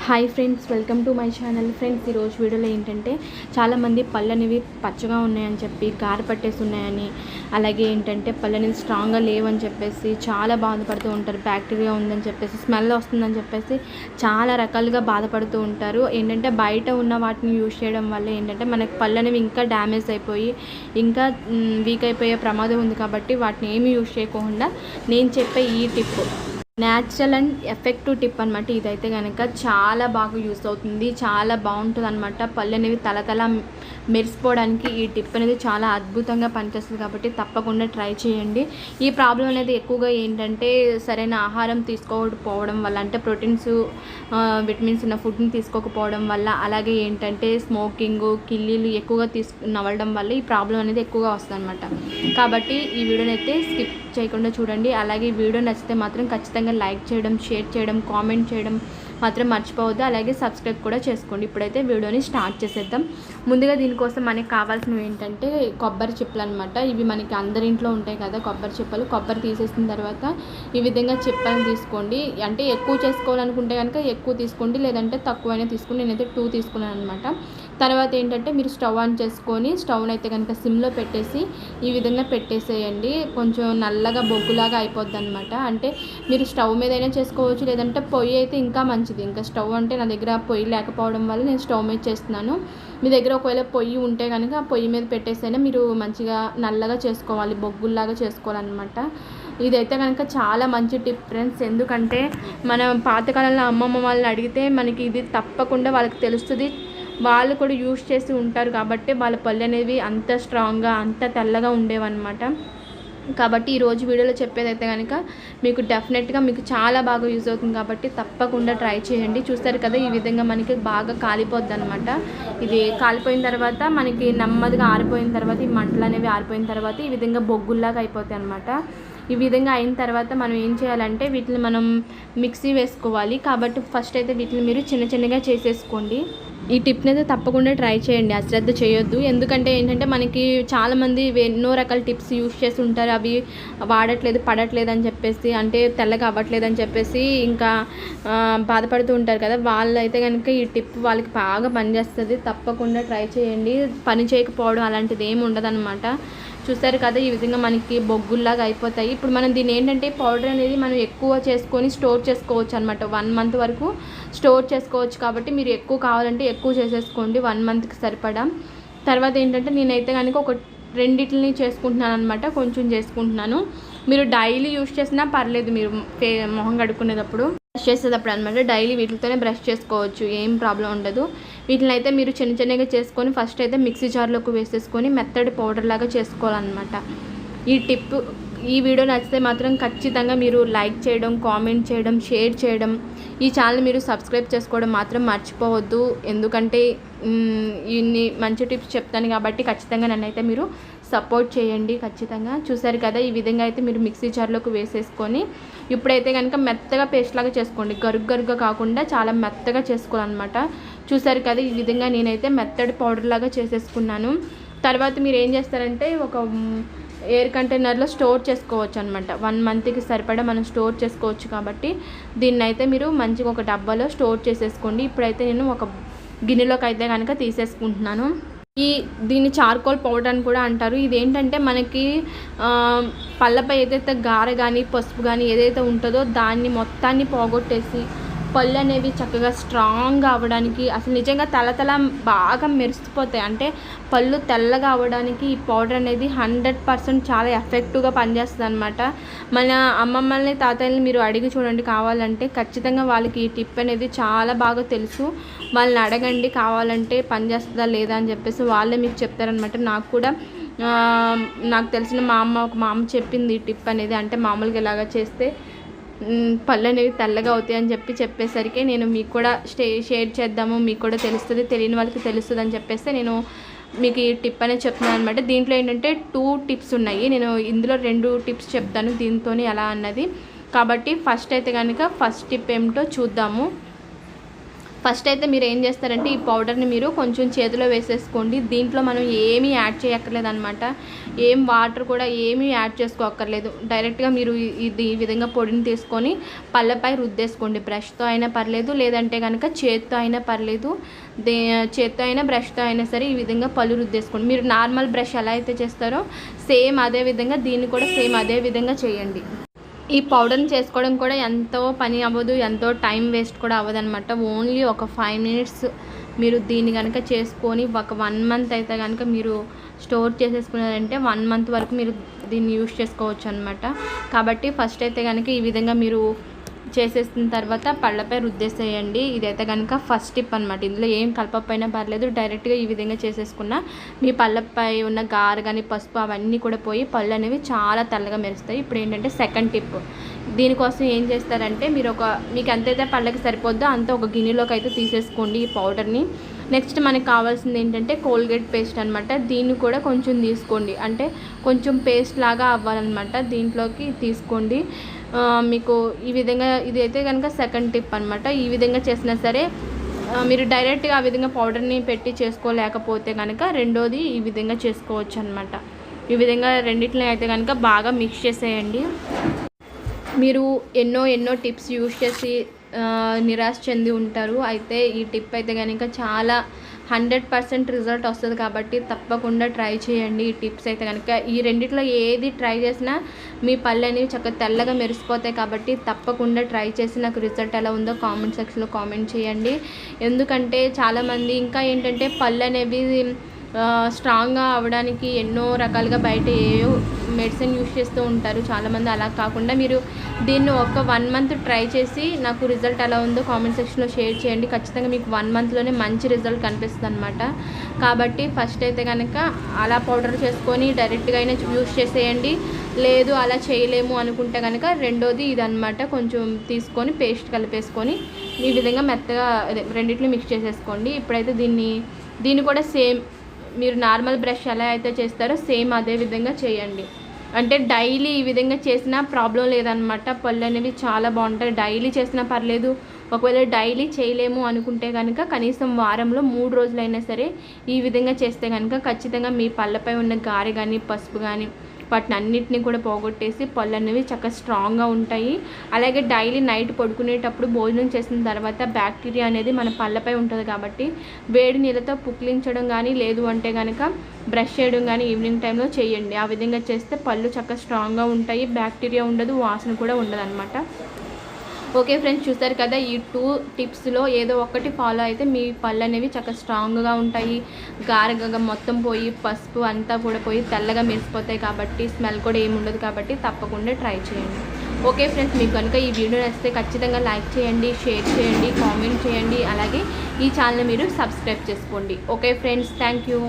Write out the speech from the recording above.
Hi friends, welcome to my channel. Friends, ఈరోజు వీడియోలో ఏంటంటే చాలామంది పళ్ళు అనేవి పచ్చగా ఉన్నాయని చెప్పి గార పట్టేసి ఉన్నాయని, అలాగే ఏంటంటే పళ్ళు అనేవి స్ట్రాంగ్గా లేవని చెప్పేసి చాలా బాధపడుతూ ఉంటారు. బ్యాక్టీరియా ఉందని చెప్పేసి, స్మెల్ వస్తుందని చెప్పేసి చాలా రకాలుగా బాధపడుతూ ఉంటారు. ఏంటంటే బయట ఉన్న వాటిని యూజ్ చేయడం వల్ల ఏంటంటే మనకి పళ్ళు అనేవి ఇంకా డ్యామేజ్ అయిపోయి ఇంకా వీక్ అయిపోయే ప్రమాదం ఉంది. కాబట్టి వాటిని ఏమి యూజ్ చేయకుండా నేను చెప్పే ఈ tip natural and effective tip అనమాట. ఇదైతే కనుక చాలా బాగా యూస్ అవుతుంది, చాలా బాగుంటుంది అనమాట. పళ్ళు అనేవి తల మెరిసిపోవడానికి ఈ టిప్ అనేది చాలా అద్భుతంగా పనిచేస్తుంది. కాబట్టి తప్పకుండా ట్రై చేయండి. ఈ ప్రాబ్లం అనేది ఎక్కువగా ఏంటంటే సరైన ఆహారం తీసుకోకపోవడం వల్ల, అంటే ప్రోటీన్స్ విటమిన్స్ ఉన్న ఫుడ్ని తీసుకోకపోవడం వల్ల, అలాగే ఏంటంటే స్మోకింగ్ కిల్లీలు ఎక్కువగా నవ్వడం వల్ల ఈ ప్రాబ్లం అనేది ఎక్కువగా వస్తుంది అనమాట. కాబట్టి ఈ వీడియోని అయితే స్కిప్ చేయకుండా చూడండి. అలాగే ఈ వీడియో నచ్చితే మాత్రం ఖచ్చితంగా లైక్ చేయడం, షేర్ చేయడం, కామెంట్ చేయడం మాత్రం మర్చిపోవద్దు. అలాగే సబ్స్క్రైబ్ కూడా చేసుకోండి. ఇప్పుడైతే వీడియోని స్టార్ట్ చేసేద్దాం. ముందుగా దీనికోసం మనకి కావాల్సినవి ఏంటంటే కొబ్బరి చిప్పలు అనమాట. ఇవి మనకి అందరి ఇంట్లో ఉంటాయి కదా కొబ్బరి చిప్పలు. కొబ్బరి తీసేసిన తర్వాత ఈ విధంగా చిప్పలను తీసుకోండి. అంటే ఎక్కువ చేసుకోవాలనుకుంటే కనుక ఎక్కువ తీసుకోండి, లేదంటే తక్కువైనా తీసుకోండి. నేనైతే 2 తీసుకున్నాను అనమాట. తర్వాత ఏంటంటే మీరు స్టవ్ ఆన్ చేసుకొని స్టవ్ని అయితే కనుక సిమ్లో పెట్టేసి ఈ విధంగా పెట్టేసేయండి. కొంచెం నల్లగా బొగ్గులాగా అయిపోద్ది అనమాట. అంటే మీరు స్టవ్ మీద అయినా చేసుకోవచ్చు, లేదంటే పొయ్యి అయితే ఇంకా మంచిది. ఇంకా స్టవ్ అంటే నా దగ్గర పొయ్యి లేకపోవడం వల్ల నేను స్టవ్ మీద చేస్తున్నాను. మీ దగ్గర ఒకవేళ పొయ్యి ఉంటే కనుక ఆ పొయ్యి మీద పెట్టేసైనా మీరు మంచిగా నల్లగా చేసుకోవాలి, బొగ్గుల్లాగా చేసుకోవాలన్నమాట. ఇదైతే కనుక చాలా మంచి టిప్ ఫ్రెండ్స్. ఎందుకంటే మన పాతకాలంలో అమ్మమ్మ వాళ్ళని అడిగితే మనకి ఇది తప్పకుండా వాళ్ళకి తెలుస్తుంది. వాళ్ళు కూడా యూజ్ చేసి ఉంటారు కాబట్టి వాళ్ళ పళ్ళు అనేవి అంత స్ట్రాంగ్గా అంత తెల్లగా ఉండేవన్నమాట. కాబట్టి ఈరోజు వీడియోలో చెప్పేదైతే కనుక మీకు డెఫినెట్గా మీకు చాలా బాగా యూజ్ అవుతుంది. కాబట్టి తప్పకుండా ట్రై చేయండి. చూస్తారు కదా, ఈ విధంగా మనకి బాగా కాలిపోద్ది అనమాట. ఇది కాలిపోయిన తర్వాత మనకి నెమ్మదిగా ఆరిపోయిన తర్వాత ఈ మంటలు అనేవి ఆరిపోయిన తర్వాత ఈ విధంగా బొగ్గుల్లాగా అయిపోతాయి అనమాట. ఈ విధంగా అయిన తర్వాత మనం ఏం చేయాలంటే వీటిని మనం మిక్సీ వేసుకోవాలి. కాబట్టి ఫస్ట్ అయితే వీటిని మీరు చిన్నగా చేసేసుకోండి. ఈ టిప్ని అయితే తప్పకుండా ట్రై చేయండి, అశ్రద్ధ చేయొద్దు. ఎందుకంటే ఏంటంటే మనకి చాలామంది ఎన్నో రకాల టిప్స్ యూజ్ చేసి ఉంటారు, అవి వాడట్లేదు పడట్లేదు అని చెప్పేసి, అంటే తెల్లగా అవ్వట్లేదు అని చెప్పేసి ఇంకా బాధపడుతూ ఉంటారు కదా. వాళ్ళైతే కనుక ఈ టిప్ వాళ్ళకి బాగా పనిచేస్తుంది. తప్పకుండా ట్రై చేయండి. పని చేయకపోవడం అలాంటిది ఏమి ఉండదన్నమాట. చూస్తారు కదా, ఈ విధంగా మనకి బొగ్గుల్లాగా అయిపోతాయి. ఇప్పుడు మనం దీన్ని ఏంటంటే పౌడర్ అనేది మనం ఎక్కువ చేసుకొని స్టోర్ చేసుకోవచ్చు అనమాట. 1 మంత్ వరకు స్టోర్ చేసుకోవచ్చు. కాబట్టి మీరు ఎక్కువ కావాలంటే ఎక్కువ చేసేసుకోండి, 1 మంత్కి సరిపడా. తర్వాత ఏంటంటే నేనైతే కనుక ఒక 2 చేసుకుంటున్నాను అనమాట. కొంచెం చేసుకుంటున్నాను. మీరు డైలీ యూజ్ చేసినా పర్లేదు, మీరు మొహం కడుక్కునేటప్పుడు బ్రష్ చేసేటప్పుడు అనమాట. డైలీ వీటితోనే బ్రష్ చేసుకోవచ్చు, ఏం ప్రాబ్లం ఉండదు. వీటిని అయితే మీరు చిన్నగా చేసుకొని ఫస్ట్ అయితే మిక్సీ జార్లోకి వేసేసుకొని మెత్తడి పౌడర్ లాగా చేసుకోవాలన్నమాట. ఈ టిప్ ఈ వీడియో నచ్చితే మాత్రం ఖచ్చితంగా మీరు లైక్ చేయడం, కామెంట్ చేయడం, షేర్ చేయడం, ఈ ఛానల్ మీరు సబ్స్క్రైబ్ చేసుకోవడం మాత్రం మర్చిపోవద్దు. ఎందుకంటే ఇన్ని మంచి టిప్స్ చెప్తాను కాబట్టి ఖచ్చితంగా నన్నైతే మీరు సపోర్ట్ చేయండి ఖచ్చితంగా. చూసారు కదా, ఈ విధంగా అయితే మీరు మిక్సీ జార్లోకి వేసేసుకొని ఇప్పుడైతే కనుక మెత్తగా పేస్ట్ లాగా చేసుకోండి. గరుగ్గా కాకుండా చాలా మెత్తగా చేసుకోవాలన్నమాట. చూసారు కదా, ఈ విధంగా నేనైతే మెత్తడి పౌడర్ లాగా చేసేసుకున్నాను. తర్వాత మీరు ఏం చేస్తారంటే ఒక ఎయిర్ కంటైనర్లో స్టోర్ చేసుకోవచ్చు అనమాట. 1 మంత్కి సరిపడా మనం స్టోర్ చేసుకోవచ్చు. కాబట్టి దీన్ని అయితే మీరు మంచిగా ఒక డబ్బాలో స్టోర్ చేసేసుకోండి. ఇప్పుడైతే నేను ఒక గిన్నెలోకి అయితే కనుక తీసేసుకుంటున్నాను. దీన్ని చార్కోల్ పౌడర్ అని కూడా అంటారు. ఇదేంటంటే మనకి పళ్ళపై ఏదైతే గారె కానీ పసుపు కానీ ఏదైతే ఉంటుందో దాన్ని మొత్తాన్ని పోగొట్టేసి పళ్ళు అనేవి చక్కగా స్ట్రాంగ్గా అవ్వడానికి, అసలు నిజంగా తల బాగా మెరిసిపోతాయి. అంటే పళ్ళు తెల్లగా అవ్వడానికి ఈ పౌడర్ అనేది 100% చాలా ఎఫెక్టివ్గా పనిచేస్తుంది అనమాట. మన అమ్మమ్మల్ని తాతయ్యని మీరు అడిగి చూడండి, కావాలంటే ఖచ్చితంగా వాళ్ళకి ఈ టిప్ అనేది చాలా బాగా తెలుసు. వాళ్ళని అడగండి, కావాలంటే పనిచేస్తుందా లేదా అని చెప్పేసి వాళ్ళే మీకు చెప్తారనమాట. నాకు తెలిసిన ఒక మా అమ్మ చెప్పింది ఈ టిప్ అనేది. అంటే మామూలుగా ఇలాగా చేస్తే పళ్ళు అనేవి తెల్లగా అవుతాయి అని చెప్పేసరికి నేను మీకు కూడా షేర్ చేద్దాము, మీకు కూడా తెలుస్తుంది, తెలియని వాళ్ళకి తెలుస్తుంది అని చెప్పేస్తే నేను మీకు ఈ టిప్ అనేది చెప్తున్నాను అనమాట. దీంట్లో ఏంటంటే 2 టిప్స్ ఉన్నాయి. నేను ఇందులో 2 టిప్స్ చెప్తాను దీంతో ఎలా అన్నది. కాబట్టి ఫస్ట్ అయితే కనుక ఫస్ట్ టిప్ ఏమిటో చూద్దాము. ఫస్ట్ అయితే మీరు ఏం చేస్తారంటే ఈ పౌడర్ని మీరు కొంచెం చేతిలో వేసేసుకోండి. దీంట్లో మనం ఏమీ యాడ్ చేయక్కర్లేదు అనమాట. ఏం వాటర్ కూడా ఏమీ యాడ్ చేసుకోక్కర్లేదు. డైరెక్ట్గా మీరు ఈ విధంగా పొడిని తీసుకొని పళ్ళపై రుద్దేసుకోండి. బ్రష్తో అయినా పర్లేదు, లేదంటే కనుక చేత్తో అయినా పర్లేదు. చేత్తో అయినా బ్రష్తో అయినా సరే ఈ విధంగా పళ్ళు రుద్దేసుకోండి. మీరు నార్మల్ బ్రష్ ఎలా అయితే చేస్తారో సేమ్ అదే విధంగా దీన్ని కూడా సేమ్ అదే విధంగా చేయండి. ఈ పౌడర్ని చేసుకోవడం కూడా ఎంతో పని అవ్వదు, ఎంతో టైం వేస్ట్ కూడా అవ్వదనమాట. ఓన్లీ ఒక 5 మినిట్స్ మీరు దీన్ని కనుక చేసుకొని ఒక 1 మంత్ అయితే కనుక మీరు స్టోర్ చేసేసుకున్నారంటే 1 మంత్ వరకు మీరు దీన్ని యూజ్ చేసుకోవచ్చు అనమాట. కాబట్టి ఫస్ట్ అయితే కనుక ఈ విధంగా మీరు చేసేసిన తర్వాత పళ్ళపై రుద్దేసేయండి. ఇదైతే కనుక ఫస్ట్ టిప్ అనమాట. ఇందులో ఏం కలపకపోయినా పర్లేదు, డైరెక్ట్గా ఈ విధంగా చేసేసుకున్న మీ పళ్ళపై ఉన్న గారు కానీ పసుపు అవన్నీ కూడా పోయి పళ్ళు అనేవి చాలా తెల్లగా మెరుస్తాయి. ఇప్పుడు ఏంటంటే సెకండ్ టిప్. దీనికోసం ఏం చేస్తారంటే మీరు మీకు ఎంతైతే పళ్ళకి సరిపోద్దో అంత ఒక గిన్నెలోకి అయితే తీసేసుకోండి ఈ పౌడర్ని. నెక్స్ట్ మనకి కావాల్సింది ఏంటంటే కోల్గేట్ పేస్ట్ అనమాట. దీన్ని కూడా కొంచెం తీసుకోండి, అంటే కొంచెం పేస్ట్ లాగా అవ్వాలన్నమాట. దీంట్లోకి తీసుకోండి. మీకు ఈ విధంగా ఇది అయితే కనుక సెకండ్ టిప్ అనమాట. ఈ విధంగా చేసినా సరే మీరు డైరెక్ట్గా ఆ విధంగా పౌడర్ని పెట్టి చేసుకోలేకపోతే కనుక రెండోది ఈ విధంగా చేసుకోవచ్చు అనమాట. ఈ విధంగా రెండిట్లని అయితే కనుక బాగా మిక్స్ చేసేయండి. మీరు ఎన్నో టిప్స్ యూజ్ చేసి నిరాశ చెంది ఉంటారు. అయితే ఈ టిప్ అయితే కనుక చాలా 100% రిజల్ట్ వస్తుంది కాబట్టి తప్పకుండా ట్రై చేయండి. ఈ టిప్స్ అయితే కనుక ఈ రెండిట్లో ఏది ట్రై చేసినా మీ పళ్ళు అనేవి చక్కగా తెల్లగా మెరిసిపోతాయి కాబట్టి తప్పకుండా ట్రై చేసి నాకు రిజల్ట్ ఎలా ఉందో కామెంట్ సెక్షన్లో కామెంట్ చేయండి. ఎందుకంటే చాలామంది ఇంకా ఏంటంటే పళ్ళు అనేవి స్ట్రాంగ్గా అవ్వడానికి ఎన్నో రకాలుగా బయట ఏవో మెడిసిన్ యూజ్ చేస్తూ ఉంటారు చాలామంది. అలా కాకుండా మీరు దీన్ని ఒక 1 మంత్ ట్రై చేసి నాకు రిజల్ట్ ఎలా ఉందో కామెంట్ సెక్షన్లో షేర్ చేయండి. ఖచ్చితంగా మీకు 1 మంత్లోనే మంచి రిజల్ట్ కనిపిస్తుంది అనమాట. కాబట్టి ఫస్ట్ అయితే కనుక అలా పౌడర్ చేసుకొని డైరెక్ట్గా అయినా యూజ్ చేసేయండి. లేదు అలా చేయలేము అనుకుంటే కనుక రెండోది ఇదనమాట. కొంచెం తీసుకొని పేస్ట్ కలిపేసుకొని ఈ విధంగా మెత్తగా రెండింటిని మిక్స్ చేసేసుకోండి. ఇప్పుడైతే దీన్ని కూడా సేమ్ మీరు నార్మల్ బ్రష్ ఎలా అయితే చేస్తారో సేమ్ అదే విధంగా చేయండి. అంటే డైలీ ఈ విధంగా చేసినా ప్రాబ్లం లేదనమాట. పళ్ళు అనేవి చాలా బాగుంటాయి. డైలీ చేసినా పర్లేదు. ఒకవేళ డైలీ చేయలేము అనుకుంటే కనుక కనీసం వారంలో 3 రోజులైనా సరే ఈ విధంగా చేస్తే కనుక ఖచ్చితంగా మీ పళ్ళపై ఉన్న గారె కానీ పసుపు కానీ వాటిని అన్నిటిని కూడా పోగొట్టేసి పళ్ళు అనేవి చక్కగా స్ట్రాంగ్గా ఉంటాయి. అలాగే డైలీ నైట్ పడుకునేటప్పుడు భోజనం చేసిన తర్వాత బ్యాక్టీరియా అనేది మన పళ్ళపై ఉంటుంది కాబట్టి వేడి నీళ్ళతో పుక్లించడం కానీ లేదు అంటే కనుక బ్రష్ చేయడం కానీ ఈవినింగ్ టైంలో చేయండి. ఆ విధంగా చేస్తే పళ్ళు చక్కగా స్ట్రాంగ్గా ఉంటాయి, బ్యాక్టీరియా ఉండదు, వాసన కూడా ఉండదు అనమాట. ఓకే ఫ్రెండ్స్, చూస్తారు కదా ఈ 2 టిప్స్లో ఏదో ఒకటి ఫాలో అయితే మీ పళ్ళు అనేవి చక్కగా స్ట్రాంగ్గా ఉంటాయి. గారగా మొత్తం పోయి పసుపు అంతా కూడా పోయి తెల్లగా మెరిసిపోతాయి కాబట్టి స్మెల్ కూడా ఏమి ఉండదు. కాబట్టి తప్పకుండా ట్రై చేయండి. ఓకే ఫ్రెండ్స్, మీకు కనుక ఈ వీడియో నచ్చితే ఖచ్చితంగా లైక్ చేయండి, షేర్ చేయండి, కామెంట్ చేయండి. అలాగే ఈ ఛానల్ మీరు సబ్స్క్రైబ్ చేసుకోండి. Okay friends, thank you.